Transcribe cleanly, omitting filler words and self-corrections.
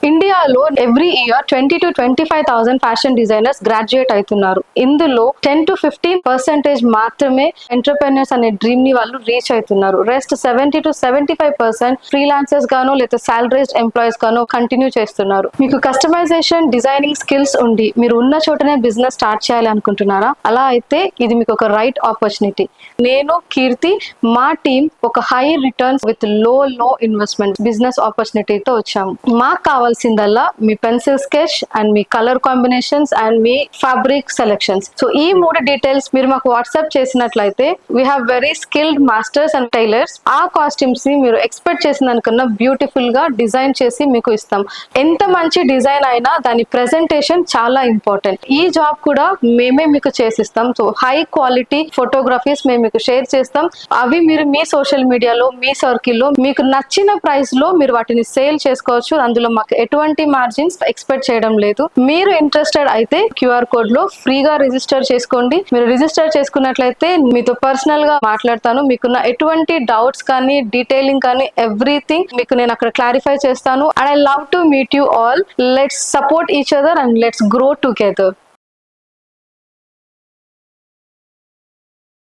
ఇండియాలో every year 20,000 to 25,000 fashion designers graduate అవుతున్నారు. ఇందులో 10 to 15% మాత్రమే ఎంటర్‌ప్రెన్యూర్స్ అనే డ్రీమ్ ని వాళ్ళు రీచ్ అవుతున్నారు. రెస్ట్ 70 to 75% ఫ్రీలాన్సర్స్ గాను లేదా సాలరీస్డ్ ఎంప్లాయీస్ గాను కంటిన్యూ చేస్తున్నారు. మీకు కస్టమైజేషన్ డిజైనింగ్ స్కిల్స్ ఉండి మీరు ఉన్న చోటనే బిజినెస్ స్టార్ట్ చేయాలి అనుకుంటున్నారా? అలా అయితే ఇది మీకు ఒక రైట్ ఆపర్చునిటీ. నేను కీర్తి, మా టీం ఒక high returns with low investment business ఆపర్చునిటీతో వచ్చాము. మాకు కావాల్సిందల్లా మీ పెన్సిల్ స్కెచ్ అండ్ మీ కలర్ కాంబినేషన్స్ అండ్ మీ ఫ్యాబ్రిక్ సెలెక్షన్స్. సో ఈ 3 డీటెయిల్స్ మీరు మాకు వాట్సాప్ చేసినట్లయితే we have very skilled masters and tailors. ఆ కాస్ట్యూమ్స్ ని మీరు ఎక్స్పెక్ట్ చేసిన దానికన్నా బ్యూటిఫుల్ గా డిజైన్ చేసి మీకు ఇస్తాం. ఎంత మంచి డిజైన్ అయినా దాని ప్రెజెంటేషన్ చాలా ఇంపార్టెంట్. ఈ జాబ్ కూడా మేమే మీకు చేసిస్తాం. సో హై క్వాలిటీ ఫోటోగ్రఫీస్ మేము మీకు షేర్ చేస్తాం. అవి మీరు మీ సోషల్ మీడియాలో మీ సర్కిల్లో మీకు నచ్చిన ప్రైస్ లో మీరు వాటిని సేల్ చేసుకోవచ్చు. అందులో మాకు ఎటువంటి మార్జిన్స్ ఎక్స్పెక్ట్ చేయడం లేదు. మీరు ఇంట్రెస్టెడ్ అయితే క్యూఆర్ కోడ్ లో ఫ్రీగా రిజిస్టర్ చేసుకోండి. మీరు రిజిస్టర్ చేసుకున్నట్లయితే మీతో పర్సనల్ గా మాట్లాడతాను. మీకున్న ఎటువంటి డౌట్స్ కానీ డీటెయిలింగ్ కానీ ఎవ్రీథింగ్ మీకు నేను అక్కడ క్లారిఫై చేస్తాను. And I love to meet you all. Let's support each other and let's grow together.